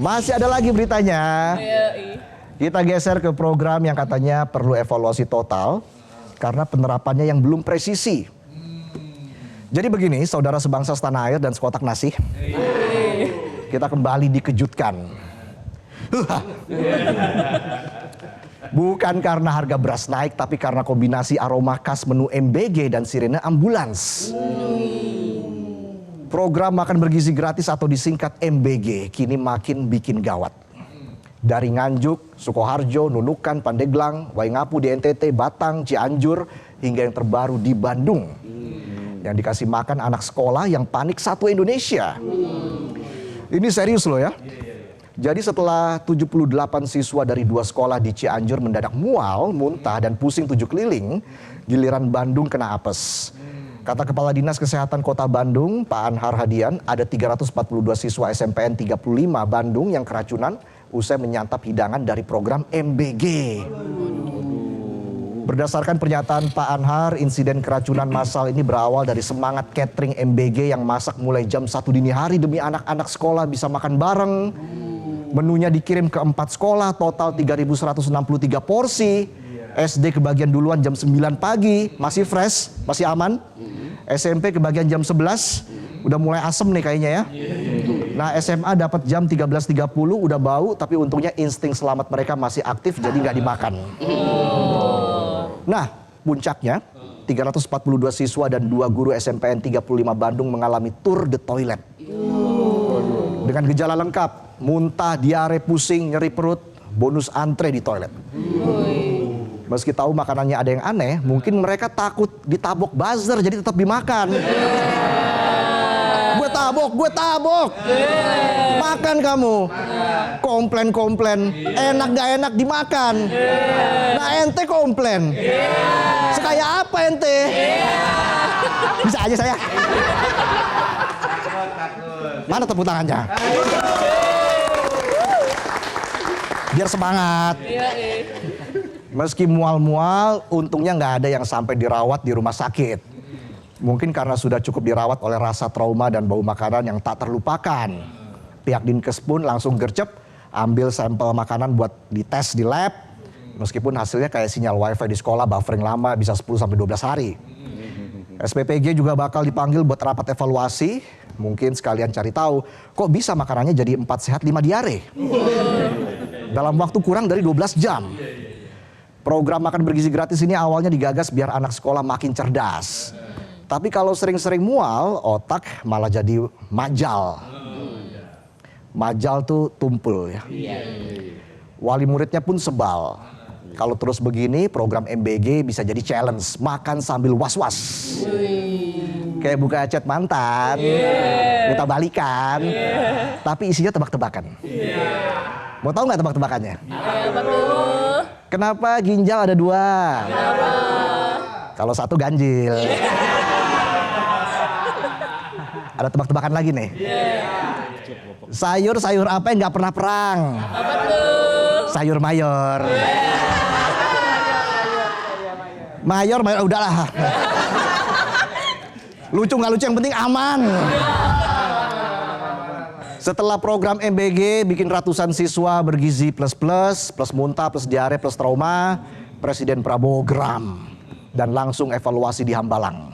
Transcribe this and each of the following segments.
Masih ada lagi beritanya. Kita geser ke program yang katanya perlu evaluasi total karena penerapannya yang belum presisi. Jadi begini, saudara sebangsa setanah air dan sekotak nasi, kita kembali dikejutkan. Bukan karena harga beras naik, tapi karena kombinasi aroma khas menu MBG dan sirene ambulans. Program makan bergizi gratis atau disingkat MBG kini makin bikin gawat. Dari Nganjuk, Sukoharjo, Nunukan, Pandeglang, Waingapu di NTT, Batang, Cianjur, hingga yang terbaru di Bandung. Yang dikasih makan anak sekolah yang panik satu Indonesia. Ini serius loh ya. Jadi setelah 78 siswa dari 2 sekolah di Cianjur mendadak mual, muntah, dan pusing 7 keliling, giliran Bandung kena apes. Kata Kepala Dinas Kesehatan Kota Bandung, Pak Anhar Hadian, ada 342 siswa SMPN 35 Bandung yang keracunan usai menyantap hidangan dari program MBG. Berdasarkan pernyataan Pak Anhar, insiden keracunan massal ini berawal dari semangat catering MBG yang masak mulai jam 1 dini hari demi anak-anak sekolah bisa makan bareng. Menunya dikirim ke 4 sekolah, total 3.163 porsi. SD kebagian duluan jam 9 pagi, masih fresh, masih aman. SMP kebagian jam 11, udah mulai asem nih kayaknya ya. Nah SMA dapat jam 13.30, udah bau, tapi untungnya insting selamat mereka masih aktif jadi nggak dimakan. Nah puncaknya 342 siswa dan 2 guru SMPN 35 Bandung mengalami tour de toilet. Dengan gejala lengkap, muntah, diare, pusing, nyeri perut, bonus antre di toilet. Meski tahu makanannya ada yang aneh, mungkin mereka takut ditabok buzzer jadi tetap dimakan. Gue tabok. Makan kamu. Komplain, enak gak enak dimakan. Nah ente komplain. Sekaya apa ente? Bisa aja saya. Mana tepuk tangannya? Biar semangat. Meski mual-mual, untungnya nggak ada yang sampai dirawat di rumah sakit. Mungkin karena sudah cukup dirawat oleh rasa trauma dan bau makanan yang tak terlupakan. Pihak Dinkes pun langsung gercep, ambil sampel makanan buat dites di lab. Meskipun hasilnya kayak sinyal wifi di sekolah buffering lama bisa 10-12 hari. SPPG juga bakal dipanggil buat rapat evaluasi. Mungkin sekalian cari tahu, kok bisa makanannya jadi 4 sehat 5 diare? Dalam waktu kurang dari 12 jam. Program makan bergizi gratis ini awalnya digagas biar anak sekolah makin cerdas. Tapi kalau sering-sering mual, otak malah jadi majal. Majal tuh tumpul ya. Wali muridnya pun sebal. Kalau terus begini, program MBG bisa jadi challenge. Makan sambil was-was. Kayak buka chat mantan, minta balikan. Tapi isinya tebak-tebakan. Mau tahu nggak tebak-tebakannya? Kenapa ginjal ada 2? Kenapa? Kalau 1 ganjil. Ada tebak-tebakan lagi nih. Sayur apa yang nggak pernah perang? Apa tuh? Sayur mayor. Mayor, udahlah. Lucu nggak lucu, yang penting aman. Setelah program MBG bikin ratusan siswa bergizi plus muntah, plus diare, plus trauma, Presiden Prabowo geram dan langsung evaluasi di Hambalang.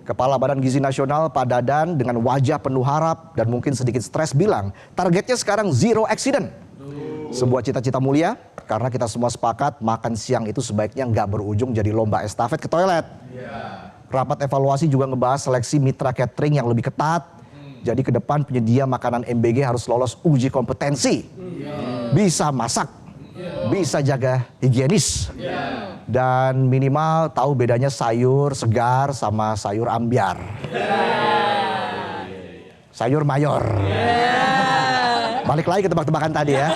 Kepala Badan Gizi Nasional Pak Dadan dengan wajah penuh harap dan mungkin sedikit stres bilang, targetnya sekarang 0 accident. Sebuah cita-cita mulia karena kita semua sepakat makan siang itu sebaiknya nggak berujung jadi lomba estafet ke toilet. Rapat evaluasi juga ngebahas seleksi mitra catering yang lebih ketat. Jadi ke depan penyedia makanan MBG harus lolos uji kompetensi. Bisa masak, bisa jaga higienis. Dan minimal tahu bedanya sayur segar sama sayur ambiar. Sayur mayor. Balik lagi ke tebak-tebakan tadi ya.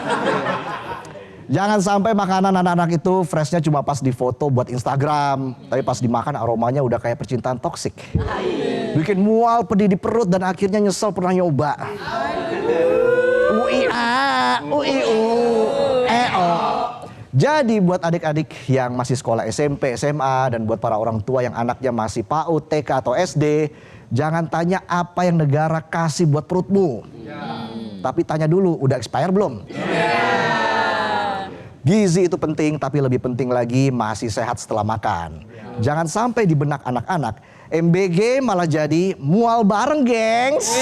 Jangan sampai makanan anak-anak itu freshnya cuma pas di foto buat Instagram. Tapi pas dimakan aromanya udah kayak percintaan toksik. Bikin mual, pedih di perut dan akhirnya nyesel pernah nyoba. Jadi buat adik-adik yang masih sekolah SMP, SMA dan buat para orang tua yang anaknya masih PAUD, TK atau SD, jangan tanya apa yang negara kasih buat perutmu. Tapi tanya dulu, udah expire belum? Gizi itu penting, tapi lebih penting lagi masih sehat setelah makan. Jangan sampai di benak anak-anak, MBG malah jadi mual bareng, gengs.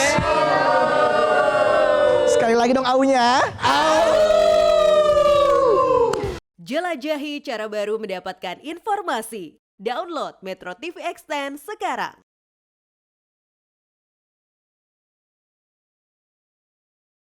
Sekali lagi dong aunya. Jelajahi cara baru mendapatkan informasi. Download Metro TV Extend sekarang.